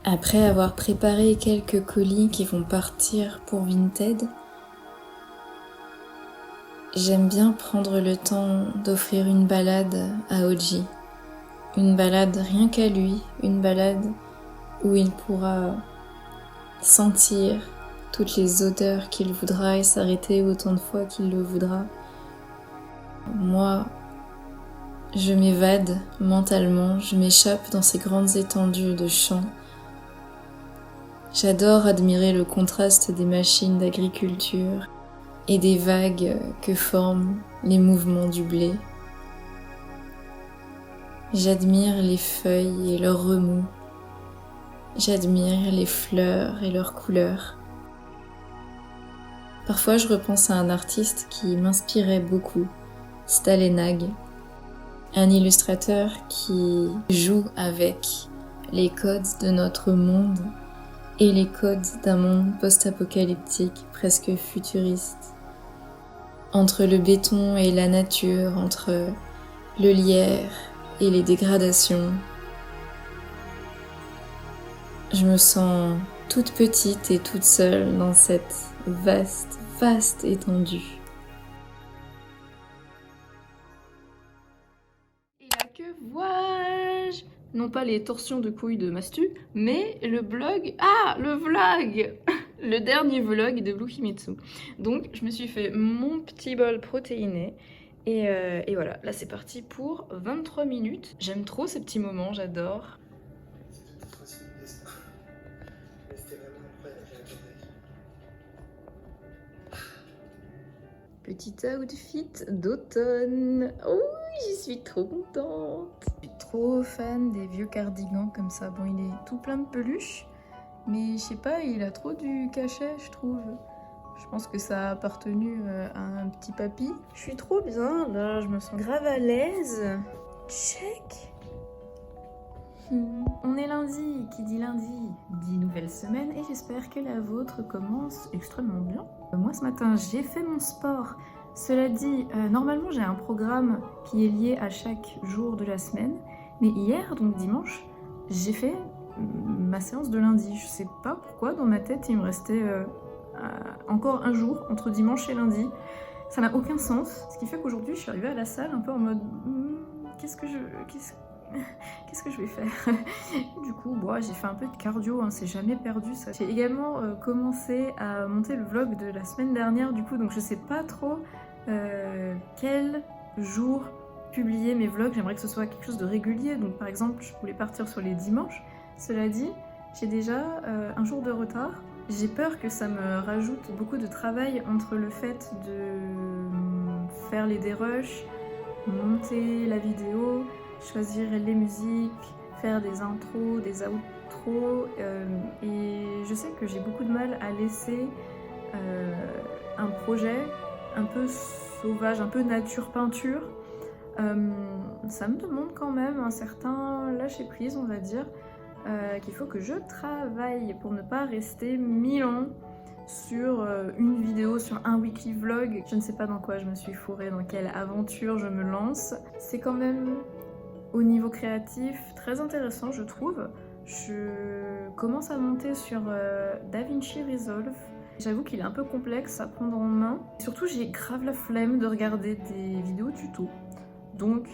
Après avoir préparé quelques colis qui vont partir pour Vinted, j'aime bien prendre le temps d'offrir une balade à Oji. Une balade rien qu'à lui, une balade où il pourra sentir toutes les odeurs qu'il voudra et s'arrêter autant de fois qu'il le voudra. Moi, je m'évade mentalement, je m'échappe dans ces grandes étendues de champs. J'adore admirer le contraste des machines d'agriculture et des vagues que forment les mouvements du blé. J'admire les feuilles et leurs remous. J'admire les fleurs et leurs couleurs. Parfois, je repense à un artiste qui m'inspirait beaucoup, Stalenag, un illustrateur qui joue avec les codes de notre monde et les codes d'un monde post-apocalyptique presque futuriste. Entre le béton et la nature, entre le lierre et les dégradations, je me sens toute petite et toute seule dans cette vaste étendue. Et là que vois-je? Non pas les torsions de couilles de Mastu, mais le blog... Ah, le vlog le dernier vlog de Blue Himitsu. Donc, je me suis fait mon petit bol protéiné. Et voilà, là c'est parti pour 23 minutes. J'aime trop ces petits moments, j'adore. Petit outfit d'automne. Oh, j'y suis trop contente. Je suis trop fan des vieux cardigans comme ça. Bon, il est tout plein de peluches, mais je sais pas, il a trop du cachet, je trouve. Je pense que ça a appartenu à un petit papy. Je suis trop bien, là, je me sens grave à l'aise. Check. On est lundi, qui dit lundi dit nouvelle semaine et j'espère que la vôtre commence extrêmement bien. Moi ce matin j'ai fait mon sport. Cela dit, normalement j'ai un programme qui est lié à chaque jour de la semaine, mais hier, donc dimanche, j'ai fait ma séance de lundi. Je sais pas pourquoi, dans ma tête il me restait encore un jour entre dimanche et lundi. Ça n'a aucun sens, ce qui fait qu'aujourd'hui je suis arrivée à la salle un peu en mode qu'est-ce que je vais faire? Du coup, bon, j'ai fait un peu de cardio, hein, c'est jamais perdu ça. J'ai également commencé à monter le vlog de la semaine dernière, du coup, donc je sais pas trop quel jour publier mes vlogs. J'aimerais que ce soit quelque chose de régulier, donc par exemple, je voulais partir sur les dimanches. Cela dit, j'ai déjà un jour de retard. J'ai peur que ça me rajoute beaucoup de travail entre le fait de faire les dérushs, monter la vidéo, choisir les musiques, faire des intros, des outros, et je sais que j'ai beaucoup de mal à laisser un projet un peu sauvage, un peu nature peinture. Ça me demande quand même un certain lâcher prise, on va dire, qu'il faut que je travaille pour ne pas rester 1000 ans sur une vidéo, sur un weekly vlog. Je ne sais pas dans quoi je me suis fourrée, dans quelle aventure je me lance. C'est quand même, au niveau créatif, très intéressant, je trouve. Je commence à monter sur DaVinci Resolve. J'avoue qu'il est un peu complexe à prendre en main. Surtout, j'ai grave la flemme de regarder des vidéos tuto. Donc,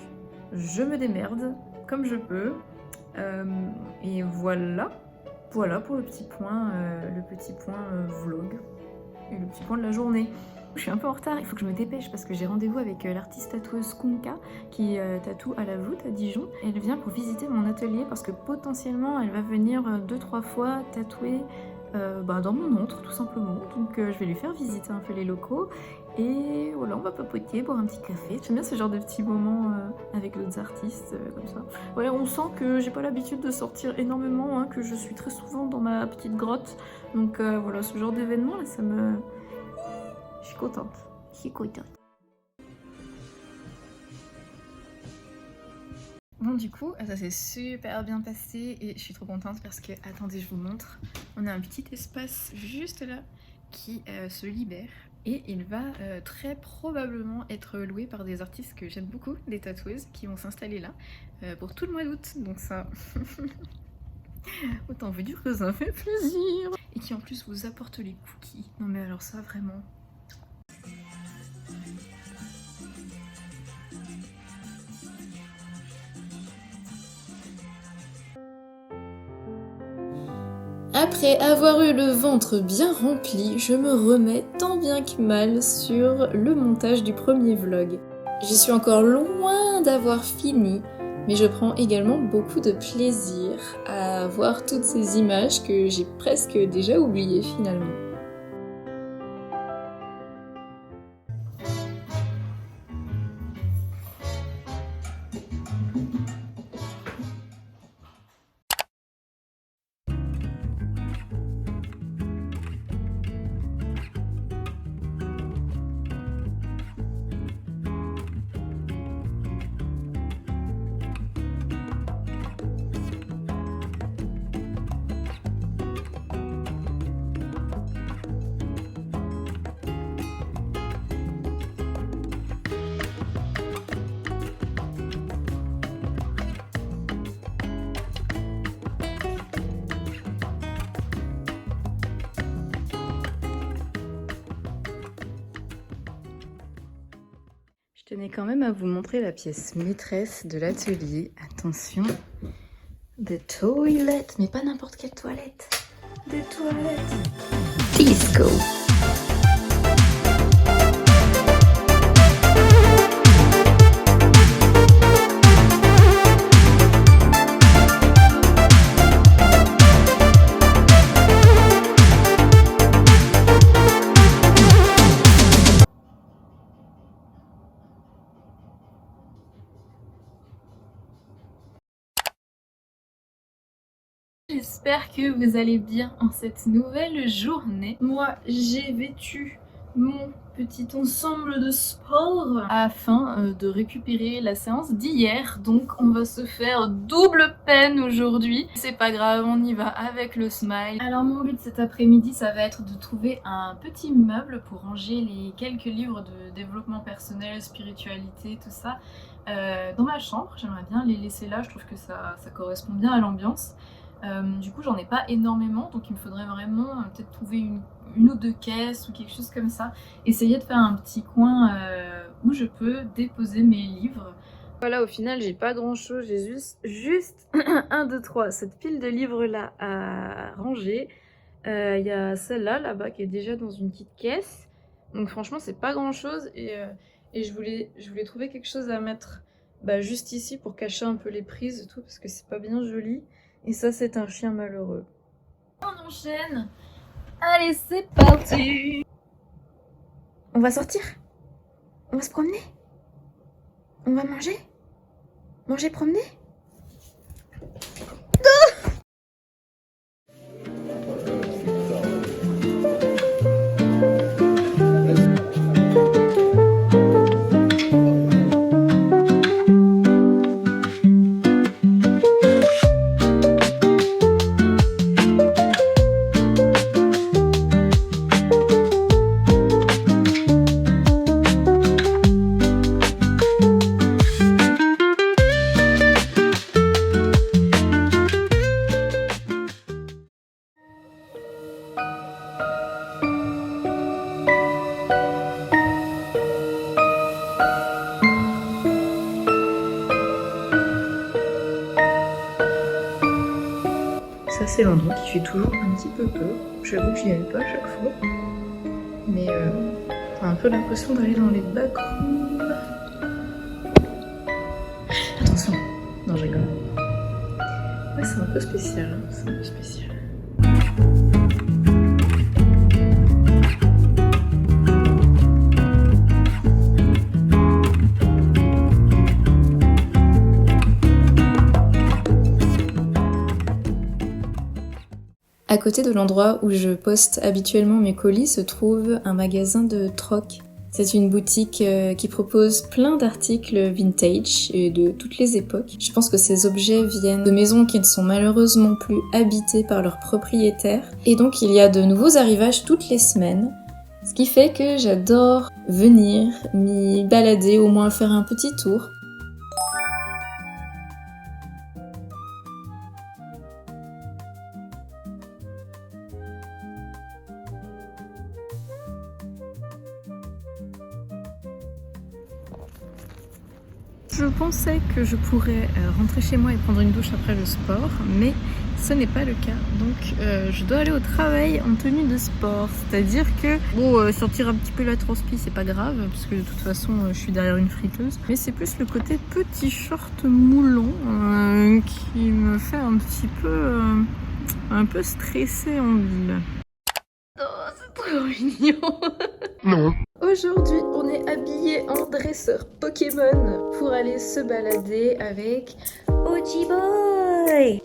je me démerde comme je peux. Et voilà pour le petit point vlog et le petit point de la journée. Je suis un peu en retard, il faut que je me dépêche parce que j'ai rendez-vous avec l'artiste tatoueuse Kunka qui tatoue à la voûte à Dijon. Elle vient pour visiter mon atelier parce que potentiellement elle va venir 2-3 fois tatouer dans mon antre tout simplement. Donc je vais lui faire visiter un peu les locaux et voilà, on va papoter, boire un petit café. J'aime bien ce genre de petits moments avec d'autres artistes comme ça. Ouais, on sent que j'ai pas l'habitude de sortir énormément, hein, que je suis très souvent dans ma petite grotte. Donc voilà, ce genre d'événement là, ça me... Je suis contente. Je suis contente. Bon, du coup, ça s'est super bien passé et je suis trop contente parce que, attendez, je vous montre. On a un petit espace juste là qui se libère et il va très probablement être loué par des artistes que j'aime beaucoup, des tatoueuses qui vont s'installer là pour tout le mois d'août. Donc ça... Autant vous dire que ça fait plaisir. Et qui en plus vous apporte les cookies. Non mais alors ça vraiment... Après avoir eu le ventre bien rempli, je me remets tant bien que mal sur le montage du premier vlog. Je suis encore loin d'avoir fini, mais je prends également beaucoup de plaisir à voir toutes ces images que j'ai presque déjà oubliées finalement. Je tenais quand même à vous montrer la pièce maîtresse de l'atelier. Attention, des toilettes, mais pas n'importe quelle toilette. Des toilettes disco. J'espère que vous allez bien en cette nouvelle journée. Moi, j'ai vêtu mon petit ensemble de sport afin de récupérer la séance d'hier. Donc on va se faire double peine aujourd'hui. C'est pas grave, on y va avec le smile. Alors mon but cet après-midi, ça va être de trouver un petit meuble pour ranger les quelques livres de développement personnel, spiritualité, tout ça dans ma chambre. J'aimerais bien les laisser là, je trouve que ça correspond bien à l'ambiance. Du coup j'en ai pas énormément, donc il me faudrait vraiment peut-être trouver une ou deux caisses ou quelque chose comme ça. Essayer de faire un petit coin où je peux déposer mes livres. Voilà, au final j'ai pas grand chose, j'ai juste 1, 2, 3, cette pile de livres là à ranger. Il y a celle-là là-bas qui est déjà dans une petite caisse. Donc franchement c'est pas grand chose et je voulais trouver quelque chose à mettre juste ici pour cacher un peu les prises et tout parce que c'est pas bien joli. Et ça, c'est un chien malheureux. On enchaîne. Allez, c'est parti. On va sortir. On va se promener. On va manger. Manger, promener. Ça c'est l'endroit qui fait toujours un petit peu peur. J'avoue que j'y allais pas à chaque fois. Mais on a un peu l'impression d'aller dans les backrooms. Attention. Non, je rigole. Ouais, c'est un peu spécial. C'est un peu spécial. À côté de l'endroit où je poste habituellement mes colis se trouve un magasin de troc. C'est une boutique qui propose plein d'articles vintage et de toutes les époques. Je pense que ces objets viennent de maisons qui ne sont malheureusement plus habitées par leurs propriétaires. Et donc il y a de nouveaux arrivages toutes les semaines. Ce qui fait que j'adore venir m'y balader, au moins faire un petit tour. je pensais que je pourrais rentrer chez moi et prendre une douche après le sport, mais ce n'est pas le cas. Donc je dois aller au travail en tenue de sport. C'est-à-dire que, bon, sortir un petit peu la transpi, c'est pas grave, parce que de toute façon, je suis derrière une friteuse. Mais c'est plus le côté petit short moulon qui me fait un peu stressée en ville. Oh, c'est trop mignon. Non. Aujourd'hui, on est habillé en dresseur Pokémon pour aller se balader avec Oji Boy.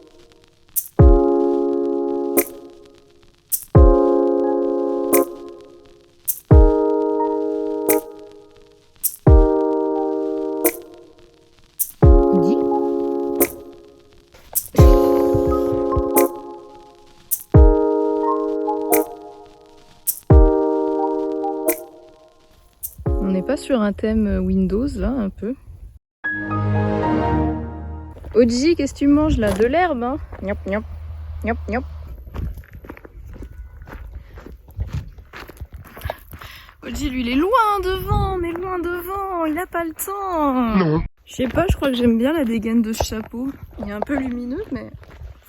Oji. On n'est pas sur un thème Windows là, un peu. Oji, qu'est-ce que tu manges là? De l'herbe, hein? Gnop, gnop, gnop, gnop. Oji, lui, il est loin devant, mais loin devant, il a pas le temps. Non. Je sais pas, je crois que j'aime bien la dégaine de ce chapeau. Il est un peu lumineux, mais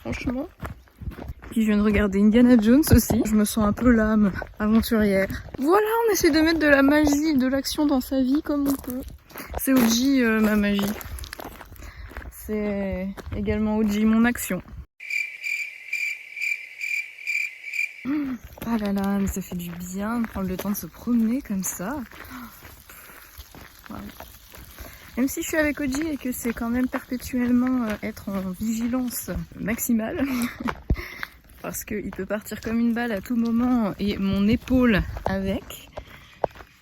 franchement. Puis je viens de regarder Indiana Jones aussi. Je me sens un peu l'âme aventurière. Voilà, on essaie de mettre de la magie et de l'action dans sa vie comme on peut. C'est Oji ma magie. C'est également Oji mon action. Ah là là, mais ça fait du bien de prendre le temps de se promener comme ça. Wow. Même si je suis avec Oji et que c'est quand même perpétuellement être en vigilance maximale. Parce qu'il peut partir comme une balle à tout moment et mon épaule avec.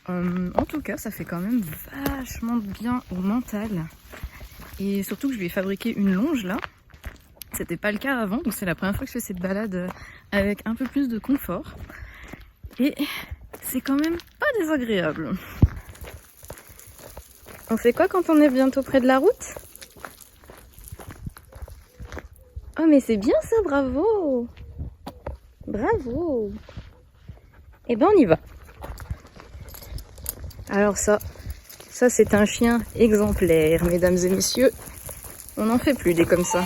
En tout cas, ça fait quand même vachement de bien au mental. Et surtout que je lui ai fabriqué une longe là. C'était pas le cas avant, donc c'est la première fois que je fais cette balade avec un peu plus de confort. Et c'est quand même pas désagréable. On fait quoi quand on est bientôt près de la route? Oh mais c'est bien ça, bravo! Bravo! Eh ben on y va. Alors ça c'est un chien exemplaire, mesdames et messieurs. On n'en fait plus des comme ça.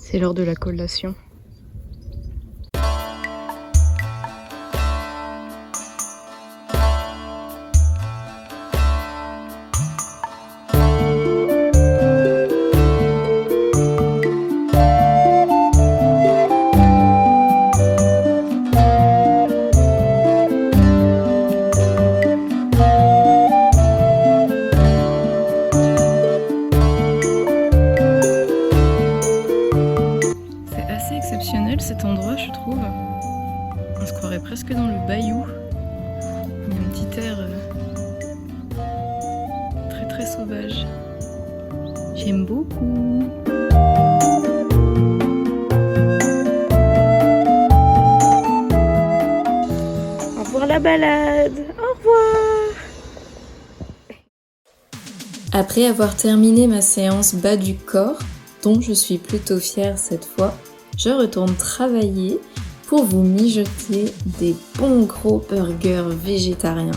C'est l'heure de la collation. Cet endroit, je trouve, on se croirait presque dans le bayou. Il y a un petit air très très sauvage. J'aime beaucoup. Au revoir la balade. Au revoir. Après avoir terminé ma séance bas du corps, dont je suis plutôt fière cette fois, je retourne travailler pour vous mijoter des bons gros burgers végétariens.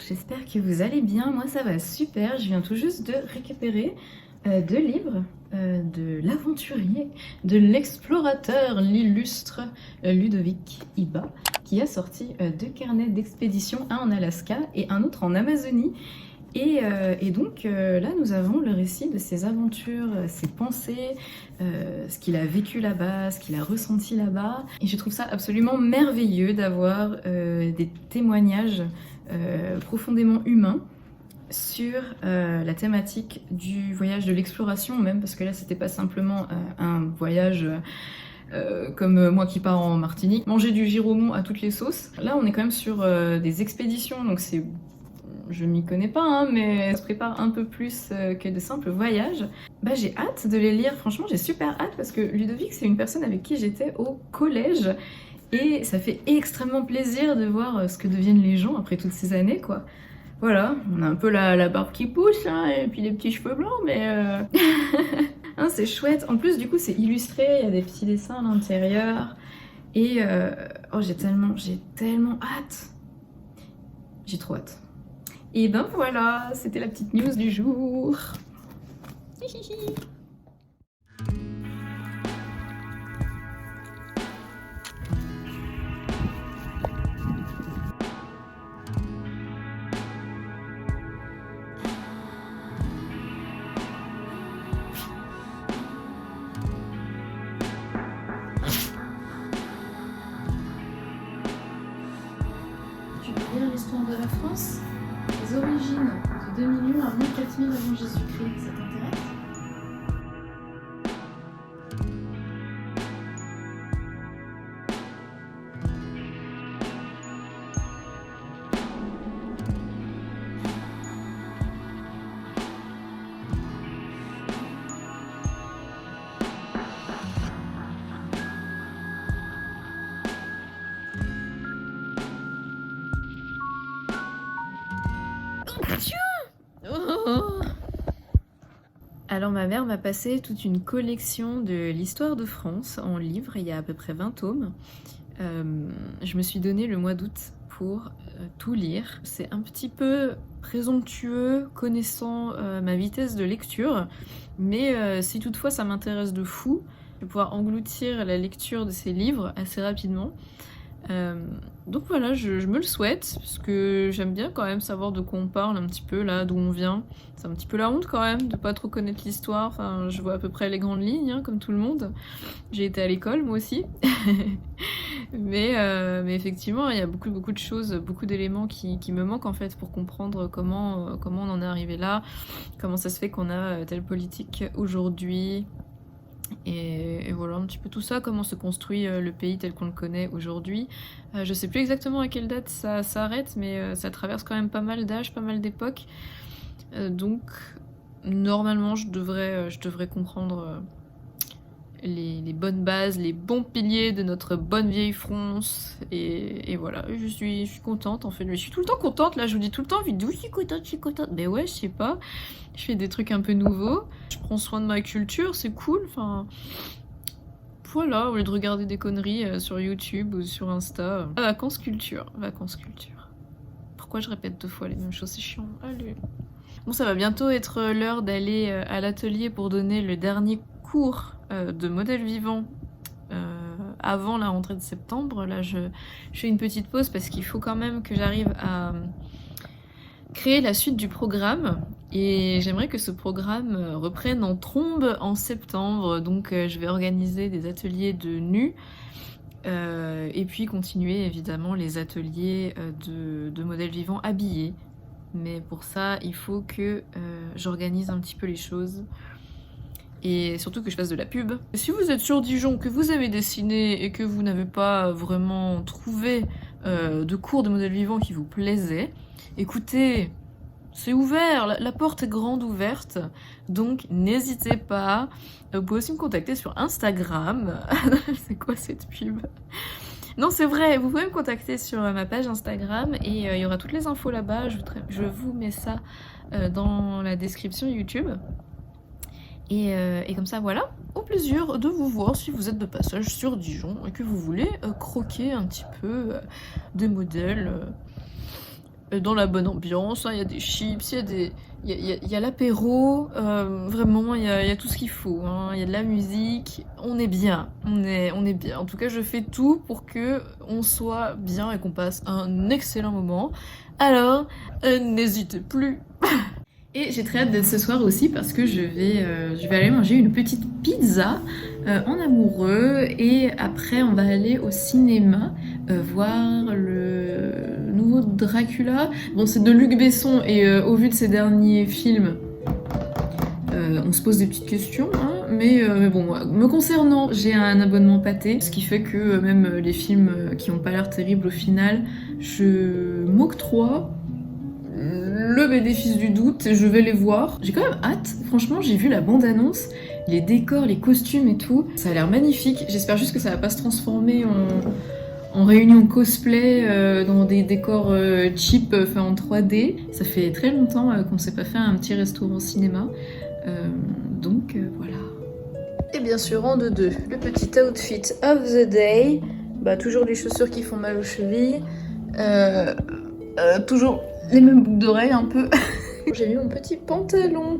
j'espère que vous allez bien, moi ça va super, je viens tout juste de récupérer 2 livres de l'aventurier, de l'explorateur, l'illustre Ludovic Iba, qui a sorti 2 carnets d'expédition, un en Alaska et un autre en Amazonie. Et donc là, nous avons le récit de ses aventures, ses pensées, ce qu'il a vécu là-bas, ce qu'il a ressenti là-bas. Et je trouve ça absolument merveilleux d'avoir des témoignages profondément humains sur la thématique du voyage de l'exploration même, parce que là, c'était pas simplement un voyage... comme moi qui pars en Martinique, manger du giromont à toutes les sauces. Là, on est quand même sur des expéditions, donc c'est... Je m'y connais pas, hein, mais ça se prépare un peu plus que de simples voyages. Bah, j'ai hâte de les lire, franchement j'ai super hâte parce que Ludovic c'est une personne avec qui j'étais au collège et ça fait extrêmement plaisir de voir ce que deviennent les gens après toutes ces années quoi. Voilà, on a un peu la barbe qui pousse hein, et puis les petits cheveux blancs mais hein, c'est chouette. En plus du coup c'est illustré, il y a des petits dessins à l'intérieur et oh j'ai tellement hâte. J'ai trop hâte. Et ben voilà, c'était la petite news du jour. Tu veux lire l'histoire de la France ? Les origines de 2 millions à 4000 avant Jésus-Christ, ça t'intéresse ? Alors ma mère m'a passé toute une collection de l'histoire de France en livre, il y a à peu près 20 tomes. Je me suis donné le mois d'août pour tout lire. C'est un petit peu présomptueux connaissant ma vitesse de lecture, mais si toutefois ça m'intéresse de fou, je vais pouvoir engloutir la lecture de ces livres assez rapidement. Donc voilà, je me le souhaite, parce que j'aime bien quand même savoir de quoi on parle un petit peu, là, d'où on vient. C'est un petit peu la honte quand même, de pas trop connaître l'histoire, enfin, je vois à peu près les grandes lignes, hein, comme tout le monde. J'ai été à l'école, moi aussi. mais effectivement, il y a beaucoup de choses, beaucoup d'éléments qui me manquent en fait pour comprendre comment on en est arrivé là, comment ça se fait qu'on a telle politique aujourd'hui, et voilà un petit peu tout ça, comment se construit le pays tel qu'on le connaît aujourd'hui. Je sais plus exactement à quelle date ça s'arrête, mais ça traverse quand même pas mal d'âges, pas mal d'époques. Donc normalement je devrais comprendre les bonnes bases, les bons piliers de notre bonne vieille France. Et voilà, je suis contente en fait. Mais je suis tout le temps contente, là je vous dis tout le temps, vidéo, je suis contente. Mais ouais, je sais pas, je fais des trucs un peu nouveaux. Je prends soin de ma culture, c'est cool, enfin... Voilà, au lieu de regarder des conneries sur YouTube ou sur Insta. Vacances culture. Pourquoi je répète 2 fois les mêmes choses, c'est chiant. Allez. Bon, ça va bientôt être l'heure d'aller à l'atelier pour donner le dernier cours de modèle vivant avant la rentrée de septembre. Là, je fais une petite pause parce qu'il faut quand même que j'arrive à créer la suite du programme. Et j'aimerais que ce programme reprenne en trombe en septembre. Donc je vais organiser des ateliers de nu et puis continuer évidemment les ateliers de modèles vivants habillés. Mais pour ça, il faut que j'organise un petit peu les choses. Et surtout que je fasse de la pub. Si vous êtes sur Dijon, que vous avez dessiné et que vous n'avez pas vraiment trouvé de cours de modèle vivant qui vous plaisait, écoutez, c'est ouvert, la porte est grande ouverte, donc n'hésitez pas. Vous pouvez aussi me contacter sur Instagram. C'est quoi cette pub? Non, c'est vrai, vous pouvez me contacter sur ma page Instagram et il y aura toutes les infos là-bas. Je vous mets ça dans la description YouTube. Et comme ça, voilà, au plaisir de vous voir si vous êtes de passage sur Dijon et que vous voulez croquer un petit peu des modèles dans la bonne ambiance, hein. Il y a des chips, il y a l'apéro, vraiment il y a tout ce qu'il faut, hein. Il y a de la musique, on est bien, on est bien. En tout cas je fais tout pour que on soit bien et qu'on passe un excellent moment. Alors n'hésitez plus. Et j'ai très hâte d'être ce soir aussi parce que je vais aller manger une petite pizza en amoureux et après on va aller au cinéma voir le nouveau Dracula. Bon, c'est de Luc Besson et au vu de ses derniers films, on se pose des petites questions, hein, mais bon, moi, me concernant, j'ai un abonnement pâté, ce qui fait que même les films qui n'ont pas l'air terribles au final, je m'octroie le bénéfice du doute, je vais les voir. J'ai quand même hâte, franchement, j'ai vu la bande-annonce, les décors, les costumes et tout, ça a l'air magnifique. J'espère juste que ça va pas se transformer en réunion cosplay dans des décors cheap faits en 3D. Ça fait très longtemps qu'on s'est pas fait un petit restaurant cinéma, donc voilà. Et bien sûr, en deux, le petit outfit of the day, bah toujours les chaussures qui font mal aux chevilles, toujours les mêmes boucles d'oreilles un peu. J'ai mis mon petit pantalon,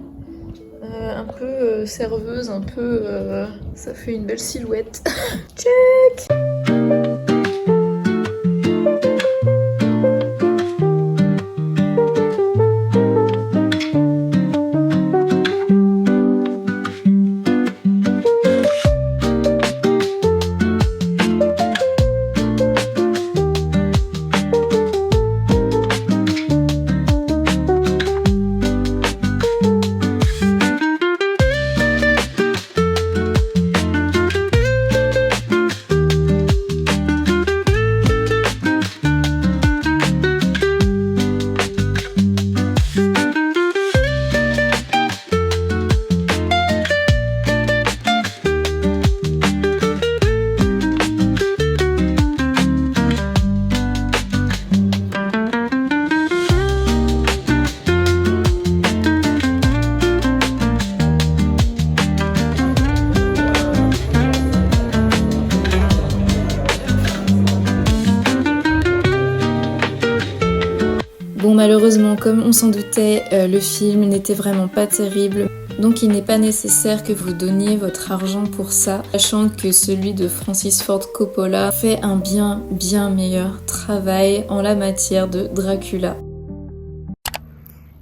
un peu serveuse, un peu... ça fait une belle silhouette. Check. Bon, malheureusement, comme on s'en doutait, le film n'était vraiment pas terrible. Donc il n'est pas nécessaire que vous donniez votre argent pour ça, sachant que celui de Francis Ford Coppola fait un bien meilleur travail en la matière de Dracula.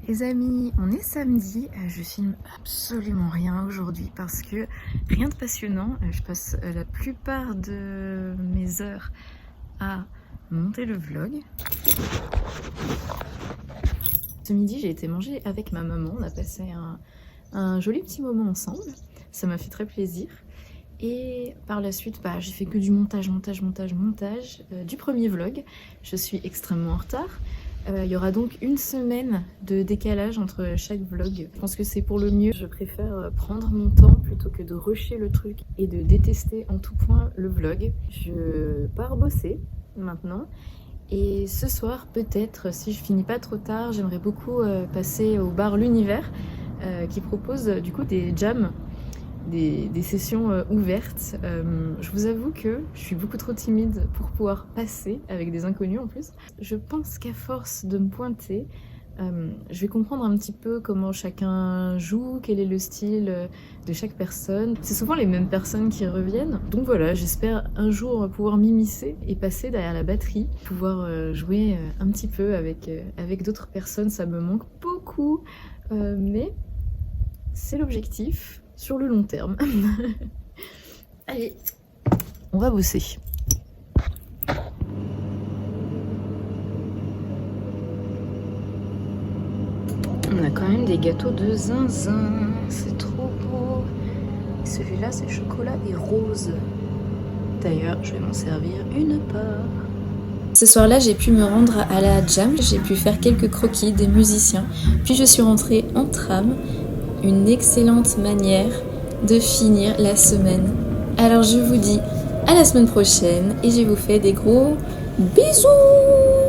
Les amis, on est samedi, je filme absolument rien aujourd'hui parce que rien de passionnant. Je passe la plupart de mes heures à monter le vlog. Ce midi, j'ai été manger avec ma maman, on a passé un joli petit moment ensemble, ça m'a fait très plaisir. Et par la suite, j'ai fait que du montage du premier vlog. Je suis extrêmement en retard. Il y aura donc une semaine de décalage entre chaque vlog. Je pense que c'est pour le mieux. Je préfère prendre mon temps plutôt que de rusher le truc et de détester en tout point le vlog. Je pars bosser maintenant. Et ce soir, peut-être, si je finis pas trop tard, j'aimerais beaucoup passer au bar L'Univers qui propose du coup des jams, des sessions ouvertes. Je vous avoue que je suis beaucoup trop timide pour pouvoir passer avec des inconnus en plus. Je pense qu'à force de me pointer, je vais comprendre un petit peu comment chacun joue, quel est le style de chaque personne. C'est souvent les mêmes personnes qui reviennent. Donc voilà, j'espère un jour pouvoir m'immiscer et passer derrière la batterie, pouvoir jouer un petit peu avec d'autres personnes. Ça me manque beaucoup, mais c'est l'objectif sur le long terme. Allez, on va bosser. On a quand même des gâteaux de zinzin, c'est trop beau. Et celui-là, c'est chocolat et rose. D'ailleurs, je vais m'en servir une part. Ce soir-là, j'ai pu me rendre à la jam, j'ai pu faire quelques croquis des musiciens, puis je suis rentrée en tram. Une excellente manière de finir la semaine. Alors je vous dis à la semaine prochaine et je vous fais des gros bisous.